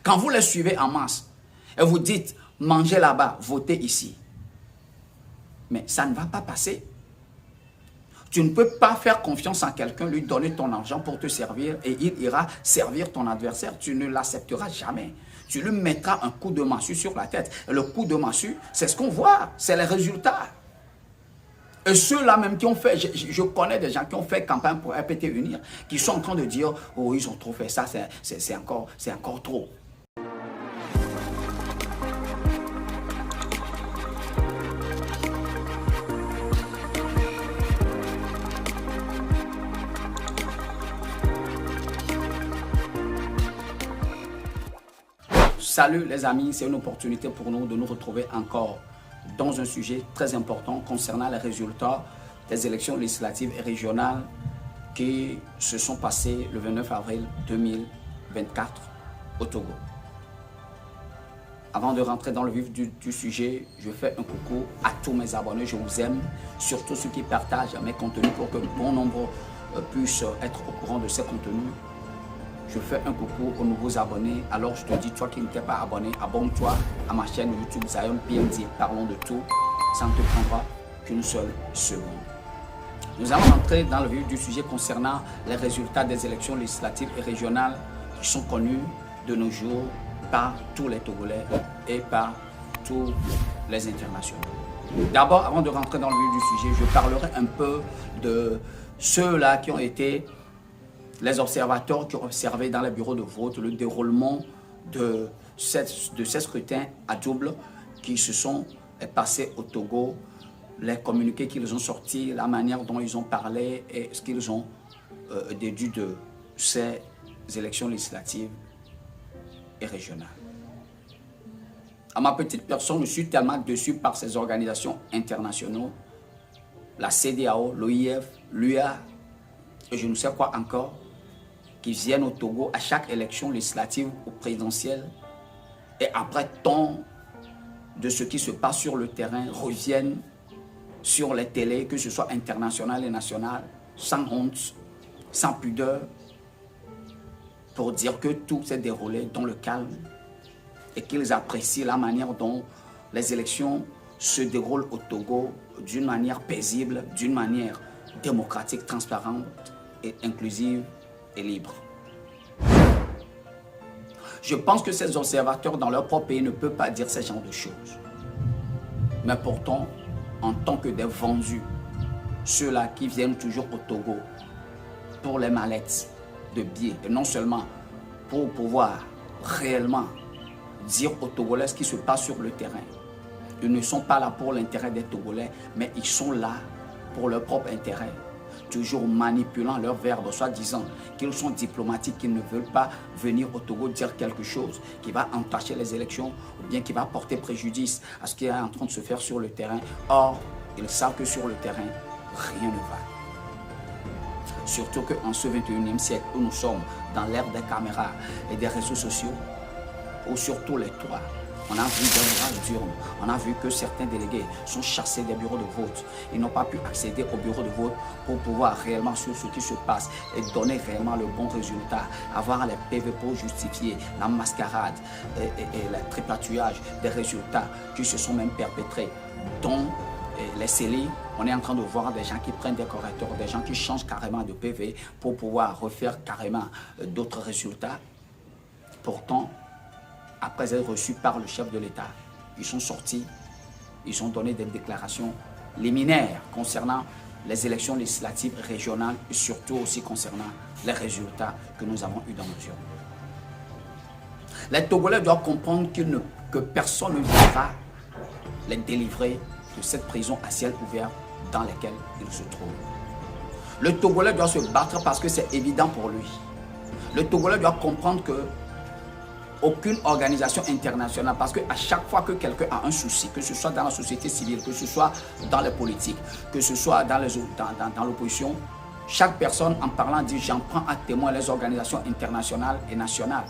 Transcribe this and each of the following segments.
Quand vous les suivez en masse et vous dites, mangez là-bas, votez ici. Mais ça ne va pas passer. Tu ne peux pas faire confiance en quelqu'un, lui donner ton argent pour te servir et il ira servir ton adversaire. Tu ne l'accepteras jamais. Tu lui mettras un coup de massue sur la tête. Et le coup de massue, c'est ce qu'on voit, c'est les résultats. Et ceux-là même qui ont fait, je connais des gens qui ont fait campagne pour RPT Unir, qui sont en train de dire, oh ils ont trop fait ça, c'est encore trop. Salut les amis, c'est une opportunité pour nous de nous retrouver encore dans un sujet très important concernant les résultats des élections législatives et régionales qui se sont passées le 29 avril 2024 au Togo. Avant de rentrer dans le vif du sujet, je fais un coucou à tous mes abonnés, je vous aime, surtout ceux qui partagent mes contenus pour que bon nombre puissent être au courant de ces contenus. Je fais un coucou aux nouveaux abonnés. Alors je te dis, toi qui n'étais pas abonné, abonne-toi à ma chaîne YouTube Zion PMD. Parlons de tout. Ça ne te prendra qu'une seule seconde. Nous allons entrer dans le vif du sujet concernant les résultats des élections législatives et régionales qui sont connus de nos jours par tous les Togolais et par tous les internationaux. D'abord, avant de rentrer dans le vif du sujet, je parlerai un peu de ceux-là qui ont été les observateurs qui ont observé dans les bureaux de vote le déroulement de ces scrutins à double qui se sont passés au Togo, les communiqués qu'ils ont sortis, la manière dont ils ont parlé et ce qu'ils ont déduit de ces élections législatives et régionales. À ma petite personne, je suis tellement déçu par ces organisations internationales, la CEDEAO, l'OIF, l'UA et je ne sais quoi encore, qui viennent au Togo à chaque élection législative ou présidentielle et après tant de ce qui se passe sur le terrain reviennent sur les télés, que ce soit international et national, sans honte, sans pudeur, pour dire que tout s'est déroulé dans le calme et qu'ils apprécient la manière dont les élections se déroulent au Togo d'une manière paisible, d'une manière démocratique, transparente et inclusive et libre. Je pense que ces observateurs dans leur propre pays ne peuvent pas dire ce genre de choses. Mais pourtant, en tant que des vendus, ceux-là qui viennent toujours au Togo pour les mallettes de billets, et non seulement pour pouvoir réellement dire aux Togolais ce qui se passe sur le terrain. Ils ne sont pas là pour l'intérêt des Togolais, mais ils sont là pour leur propre intérêt. Toujours manipulant leurs verbes, soit disant qu'ils sont diplomatiques, qu'ils ne veulent pas venir au Togo dire quelque chose qui va entacher les élections ou bien qui va porter préjudice à ce qui est en train de se faire sur le terrain. Or, ils savent que sur le terrain, rien ne va. Surtout qu'en ce 21e siècle où nous sommes dans l'ère des caméras et des réseaux sociaux, ou surtout les toits, on a vu des orages d'urnes, on a vu que certains délégués sont chassés des bureaux de vote. Ils n'ont pas pu accéder aux bureaux de vote pour pouvoir réellement suivre ce qui se passe et donner réellement le bon résultat. Avoir les PV pour justifier la mascarade et le tripatouillage des résultats qui se sont même perpétrés. Dont les scellés, on est en train de voir des gens qui prennent des correcteurs, des gens qui changent carrément de PV pour pouvoir refaire carrément d'autres résultats. Pourtant, après être reçus par le chef de l'État, ils sont sortis, ils ont donné des déclarations liminaires concernant les élections législatives régionales et surtout aussi concernant les résultats que nous avons eus dans nos urnes. Les Togolais doivent comprendre que personne ne viendra les délivrer de cette prison à ciel ouvert dans laquelle ils se trouvent. Le Togolais doit se battre parce que c'est évident pour lui. Le Togolais doit comprendre que aucune organisation internationale, parce qu'à chaque fois que quelqu'un a un souci, que ce soit dans la société civile, que ce soit dans les politiques, que ce soit dans l'opposition, chaque personne en parlant dit j'en prends à témoin les organisations internationales et nationales.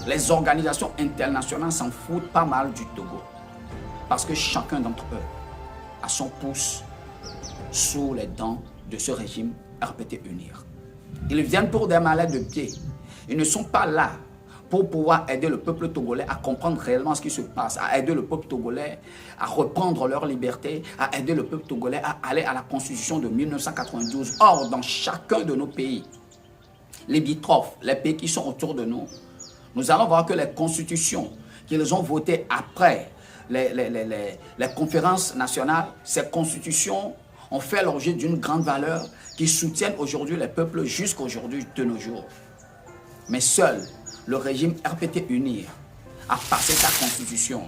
Les organisations internationales s'en foutent pas mal du Togo, parce que chacun d'entre eux a son pouce sous les dents de ce régime RPT Unir. Ils viennent pour des malades de pied. Ils ne sont pas là pour pouvoir aider le peuple togolais à comprendre réellement ce qui se passe, à aider le peuple togolais à reprendre leur liberté, à aider le peuple togolais à aller à la constitution de 1992. Or, dans chacun de nos pays, limitrophes, les pays qui sont autour de nous, nous allons voir que les constitutions qu'ils ont votées après les conférences nationales, ces constitutions ont fait l'objet d'une grande valeur qui soutiennent aujourd'hui les peuples jusqu'aujourd'hui de nos jours. Mais seul le régime RPT UNIR a passé sa constitution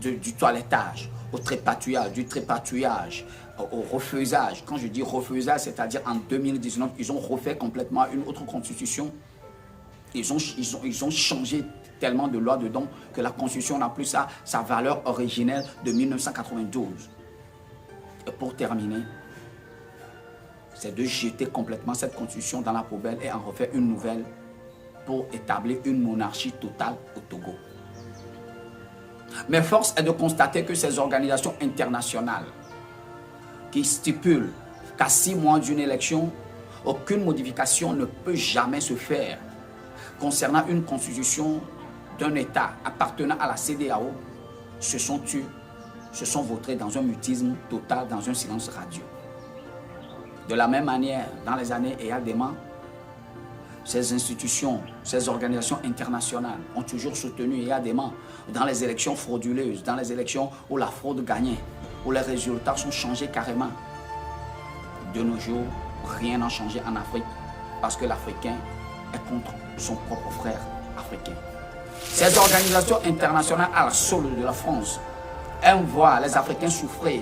du toilettage au trépatouillage, du trépatouillage au refusage. Quand je dis refusage, c'est-à-dire en 2019, ils ont refait complètement une autre constitution. Ils ont changé tellement de lois dedans que la constitution n'a plus sa valeur originelle de 1992. Et pour terminer, c'est de jeter complètement cette constitution dans la poubelle et en refaire une nouvelle pour établir une monarchie totale au Togo. Mais force est de constater que ces organisations internationales qui stipulent qu'à 6 mois d'une élection, aucune modification ne peut jamais se faire concernant une constitution d'un État appartenant à la CEDEAO, se sont tus, se sont vautrés dans un mutisme total, dans un silence radieux. De la même manière, dans les années également, ces institutions, ces organisations internationales ont toujours soutenu également dans les élections frauduleuses, dans les élections où la fraude gagnait, où les résultats sont changés carrément. De nos jours, rien n'a changé en Afrique parce que l'Africain est contre son propre frère africain. Ces organisations internationales à la solde de la France aiment voir les Africains souffrir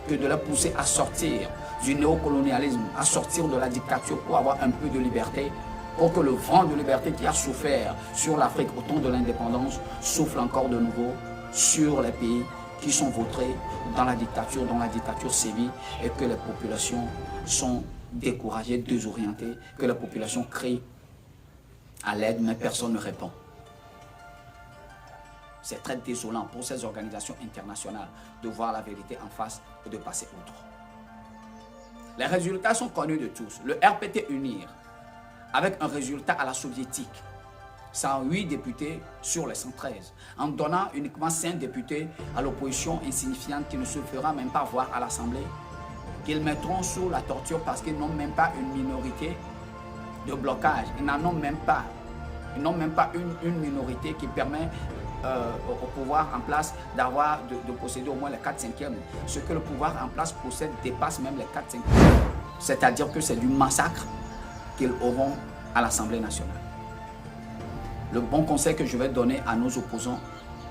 que de les pousser à sortir du néocolonialisme, à sortir de la dictature pour avoir un peu de liberté, pour que le vent de liberté qui a souffert sur l'Afrique au temps de l'indépendance souffle encore de nouveau sur les pays qui sont vautrés dans la dictature, dont la dictature sévit et que les populations sont découragées, désorientées, que les populations crient à l'aide, mais personne ne répond. C'est très désolant pour ces organisations internationales de voir la vérité en face et de passer outre. Les résultats sont connus de tous. Le RPT UNIR, avec un résultat à la soviétique, 108 députés sur les 113, en donnant uniquement 5 députés à l'opposition insignifiante qui ne se fera même pas voir à l'Assemblée, qu'ils mettront sous la torture parce qu'ils n'ont même pas une minorité de blocage. Ils n'en ont même pas. Ils n'ont même pas une minorité qui permet au pouvoir en place de posséder au moins les 4/5e. Ce que le pouvoir en place possède dépasse même les 4/5e. C'est-à-dire que c'est du massacre qu'ils auront à l'Assemblée nationale. Le bon conseil que je vais donner à nos opposants,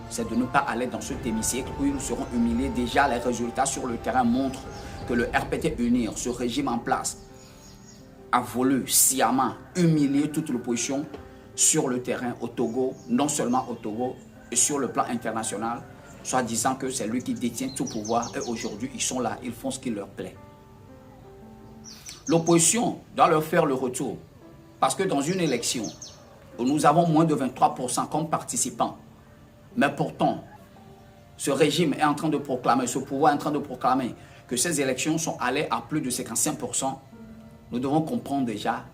c'est de ne pas aller dans cet hémicycle où ils seront humiliés. Déjà, les résultats sur le terrain montrent que le RPT UNIR, ce régime en place, a voulu sciemment humilier toute l'opposition sur le terrain au Togo, non seulement au Togo, et sur le plan international, soit disant que c'est lui qui détient tout pouvoir et aujourd'hui ils sont là, ils font ce qui leur plaît. L'opposition doit leur faire le retour parce que dans une élection où nous avons moins de 23% comme participants, mais pourtant ce régime est en train de proclamer, ce pouvoir est en train de proclamer que ces élections sont allées à plus de 55%, nous devons comprendre déjà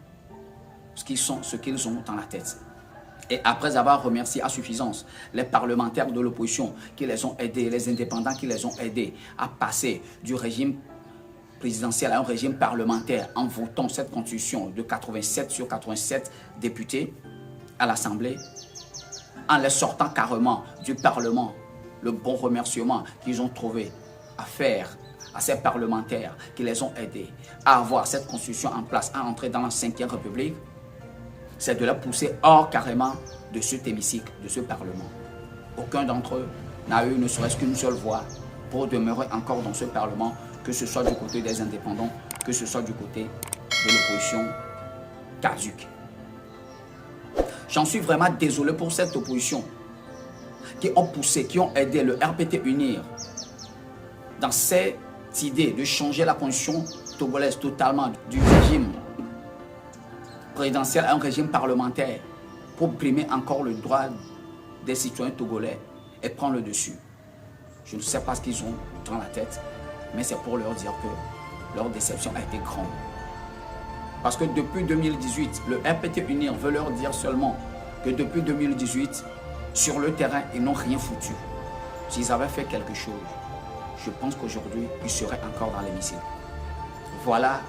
ce qu'ils ont dans la tête. Et après avoir remercié à suffisance les parlementaires de l'opposition qui les ont aidés, les indépendants qui les ont aidés à passer du régime présidentiel à un régime parlementaire en votant cette constitution de 87 sur 87 députés à l'Assemblée, en les sortant carrément du Parlement, le bon remerciement qu'ils ont trouvé à faire à ces parlementaires qui les ont aidés à avoir cette constitution en place, à entrer dans la 5e République, c'est de la pousser hors carrément de cet hémicycle, de ce Parlement. Aucun d'entre eux n'a eu ne serait-ce qu'une seule voix pour demeurer encore dans ce Parlement, que ce soit du côté des indépendants, que ce soit du côté de l'opposition caduque. J'en suis vraiment désolé pour cette opposition qui ont poussé, qui ont aidé le RPT UNIR dans cette idée de changer la constitution togolaise totalement du régime présidentiel à un régime parlementaire pour brimer encore le droit des citoyens togolais et prendre le dessus. Je ne sais pas ce qu'ils ont dans la tête, mais c'est pour leur dire que leur déception a été grande. Parce que depuis 2018, le RPT UNIR veut leur dire seulement que depuis 2018, sur le terrain, ils n'ont rien foutu. S'ils avaient fait quelque chose, je pense qu'aujourd'hui, ils seraient encore dans l'hémicycle. Voilà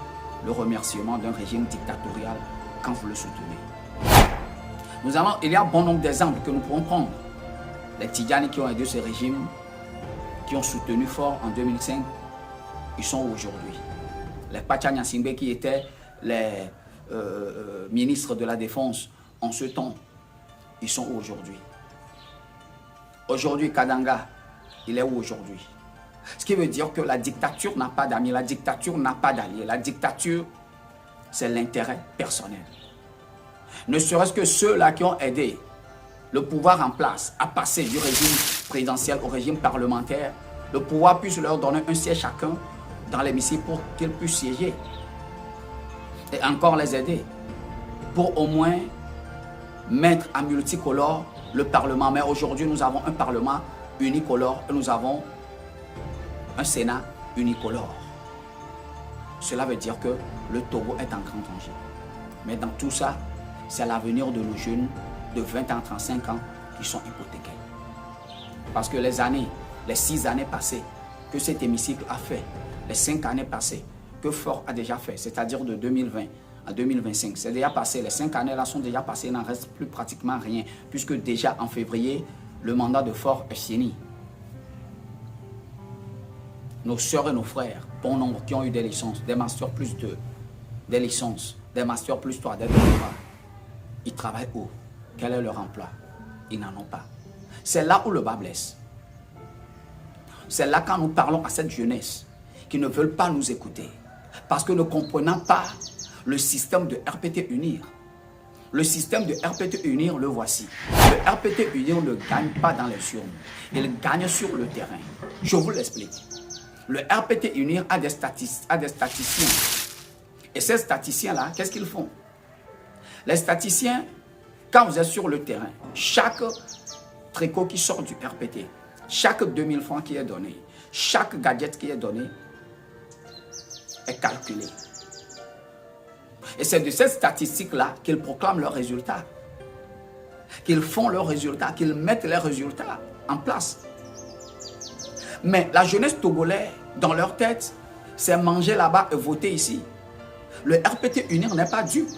le remerciement d'un régime dictatorial quand vous le soutenez. Il y a bon nombre d'exemples que nous pouvons prendre. Les Tidjanis qui ont aidé ce régime, qui ont soutenu fort en 2005, ils sont aujourd'hui. Les Pachanya Singbe qui étaient les ministres de la Défense en ce temps, ils sont aujourd'hui. Aujourd'hui, Kadanga, il est où aujourd'hui? Ce qui veut dire que la dictature n'a pas d'amis, la dictature n'a pas d'alliés. La dictature, c'est l'intérêt personnel. Ne serait-ce que ceux-là qui ont aidé le pouvoir en place à passer du régime présidentiel au régime parlementaire, le pouvoir puisse leur donner un siège chacun dans l'hémicycle pour qu'ils puissent siéger. Et encore les aider pour au moins mettre à multicolore le Parlement. Mais aujourd'hui, nous avons un Parlement unicolore et nous avons un Sénat unicolore. Cela veut dire que le Togo est en grand danger. Mais dans tout ça, c'est l'avenir de nos jeunes de 20 ans, 35 ans qui sont hypothéqués. Parce que les 6 années passées que cet hémicycle a fait, les 5 années passées que Fort a déjà fait, c'est-à-dire de 2020 à 2025, c'est déjà passé, les 5 années-là sont déjà passées, il n'en reste plus pratiquement rien, puisque déjà en février, le mandat de Fort est fini. Nos soeurs et nos frères, bon nombre qui ont eu des licences, des masters plus 2, des licences, des masters plus 3, des doctorats, ils travaillent où? Quel est leur emploi? Ils n'en ont pas. C'est là où le bas blesse. C'est là quand nous parlons à cette jeunesse qui ne veulent pas nous écouter. Parce que ne comprenant pas le système de RPT Unir. Le système de RPT Unir, le voici. Le RPT Unir ne gagne pas dans les urnes. Il gagne sur le terrain. Je vous l'explique. Le RPT Unir a des statisticiens. Et ces statisticiens-là, qu'est-ce qu'ils font? Les statisticiens, quand vous êtes sur le terrain, chaque tricot qui sort du RPT, chaque 2000 francs qui est donné, chaque gadget qui est donné, est calculé. Et c'est de cette statistique-là qu'ils proclament leurs résultats, qu'ils font leurs résultats, qu'ils mettent les résultats en place. Mais la jeunesse togolaise, dans leur tête, c'est manger là-bas et voter ici. Le RPT Unir n'est pas dupe.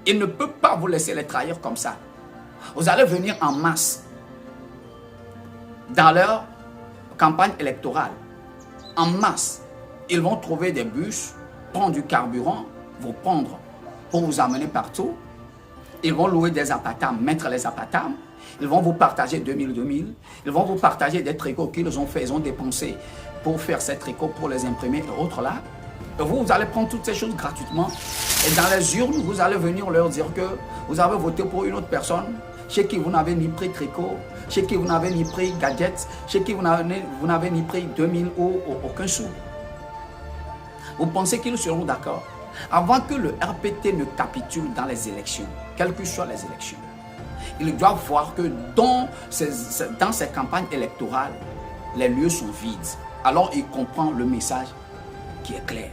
Il ne peut pas vous laisser les trahir comme ça. Vous allez venir en masse dans leur campagne électorale. En masse, ils vont trouver des bus, prendre du carburant, vous prendre pour vous amener partout. Ils vont louer des appartements, mettre les appartements. Ils vont vous partager 2000. Ils vont vous partager des tricots qu'ils ont fait, ils ont dépensé pour faire ces tricots, pour les imprimer et autres là. Et vous allez prendre toutes ces choses gratuitement. Et dans les urnes, vous allez venir leur dire que vous avez voté pour une autre personne, chez qui vous n'avez ni pris tricot, chez qui vous n'avez ni pris gadgets, chez qui vous n'avez ni pris 2000 ou aucun sou. Vous pensez qu'ils seront d'accord? Avant que le RPT ne capitule dans les élections, quelles que soient les élections, ils doivent voir que dans ces campagnes électorales, les lieux sont vides. Alors il comprend le message qui est clair.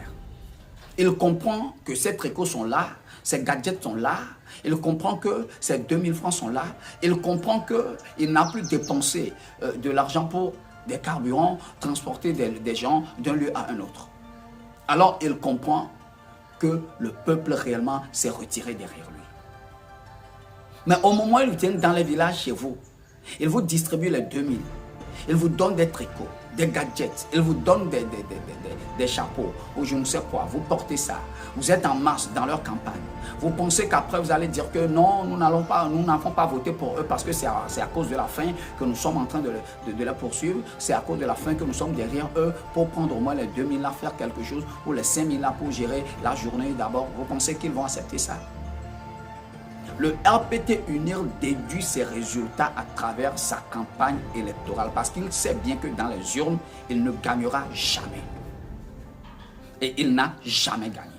Il comprend que ces tricots sont là, ces gadgets sont là. Il comprend que ces 2000 francs sont là. Il comprend qu'il n'a plus dépensé de l'argent pour des carburants, transporter des gens d'un lieu à un autre. Alors il comprend que le peuple réellement s'est retiré derrière lui. Mais au moment où ils viennent dans les villages chez vous, ils vous distribuent les 2000. Ils vous donnent des tricots, des gadgets. Ils vous donnent des chapeaux ou je ne sais quoi. Vous portez ça. Vous êtes en marche dans leur campagne. Vous pensez qu'après vous allez dire que non, nous n'avons pas voté pour eux parce que c'est à cause de la faim que nous sommes en train de la poursuivre. C'est à cause de la faim que nous sommes derrière eux pour prendre au moins les 2000 là, faire quelque chose, ou les 5000 là pour gérer la journée d'abord. Vous pensez qu'ils vont accepter ça? Le RPT Unir déduit ses résultats à travers sa campagne électorale parce qu'il sait bien que dans les urnes, il ne gagnera jamais. Et il n'a jamais gagné.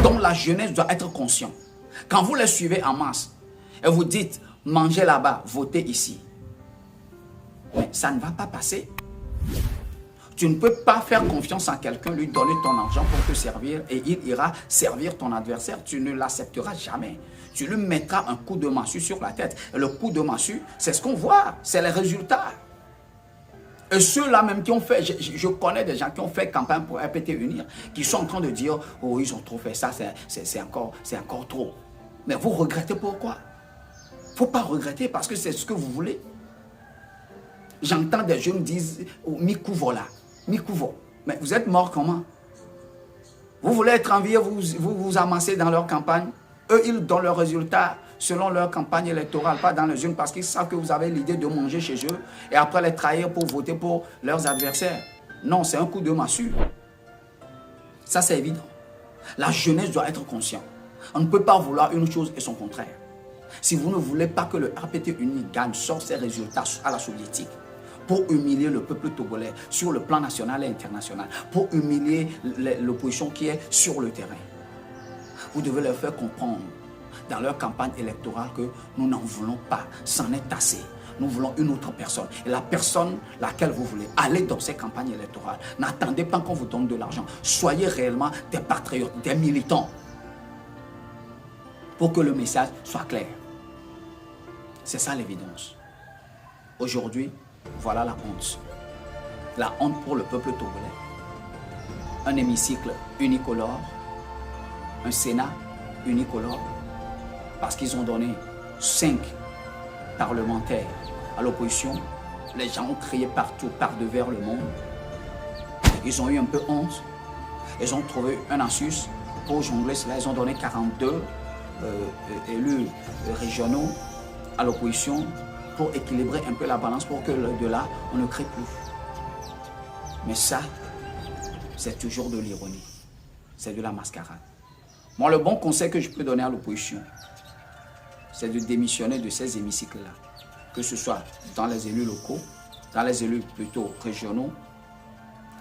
Donc la jeunesse doit être consciente. Quand vous les suivez en masse et vous dites mangez là-bas, votez ici, mais ça ne va pas passer. Tu ne peux pas faire confiance en quelqu'un, lui donner ton argent pour te servir et il ira servir ton adversaire. Tu ne l'accepteras jamais. tu lui mettras un coup de massue sur la tête. Et le coup de massue, c'est ce qu'on voit, c'est les résultats. Et ceux-là même qui ont fait, je connais des gens qui ont fait campagne pour RPT Unir, qui sont en train de dire, oh, ils ont trop fait ça, c'est encore trop. Mais vous regrettez pourquoi? Il ne faut pas regretter parce que c'est ce que vous voulez. J'entends des jeunes dire, oh, Mikouvo là, Mikouvo. Mais vous êtes mort comment? Vous voulez être envié, vous amassez dans leur campagne. Eux, ils donnent leurs résultats selon leur campagne électorale, pas dans les urnes, parce qu'ils savent que vous avez l'idée de manger chez eux et après les trahir pour voter pour leurs adversaires. Non, c'est un coup de massue. Ça, c'est évident. La jeunesse doit être consciente. On ne peut pas vouloir une chose et son contraire. Si vous ne voulez pas que le RPT Uni gagne, sorte ses résultats à la soviétique, pour humilier le peuple togolais sur le plan national et international, pour humilier l'opposition qui est sur le terrain, vous devez leur faire comprendre dans leur campagne électorale que nous n'en voulons pas, c'en est assez. Nous voulons une autre personne. Et la personne laquelle vous voulez, allez dans ces campagnes électorales. N'attendez pas qu'on vous donne de l'argent. Soyez réellement des patriotes, des militants, pour que le message soit clair. C'est ça l'évidence. Aujourd'hui, voilà la honte. La honte pour le peuple togolais. Un hémicycle unicolore, un Sénat unicolore, parce qu'ils ont donné 5 parlementaires à l'opposition. Les gens ont crié partout, par devers le monde. Ils ont eu un peu honte. Ils ont trouvé un astuce pour jongler cela. Ils ont donné 42 élus régionaux à l'opposition pour équilibrer un peu la balance pour que de là, on ne crie plus. Mais ça, c'est toujours de l'ironie. C'est de la mascarade. Moi, le bon conseil que je peux donner à l'opposition, c'est de démissionner de ces hémicycles-là. Que ce soit dans les élus locaux, dans les élus plutôt régionaux,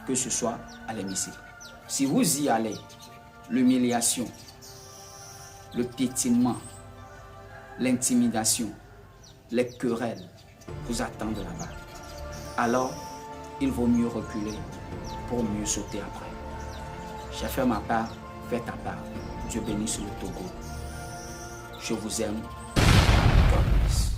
que ce soit à l'hémicycle. Si vous y allez, l'humiliation, le piétinement, l'intimidation, les querelles vous attendent là-bas. Alors, il vaut mieux reculer pour mieux sauter après. J'ai fait ma part, fais ta part. Dieu bénisse le Togo. Je vous aime. God bless.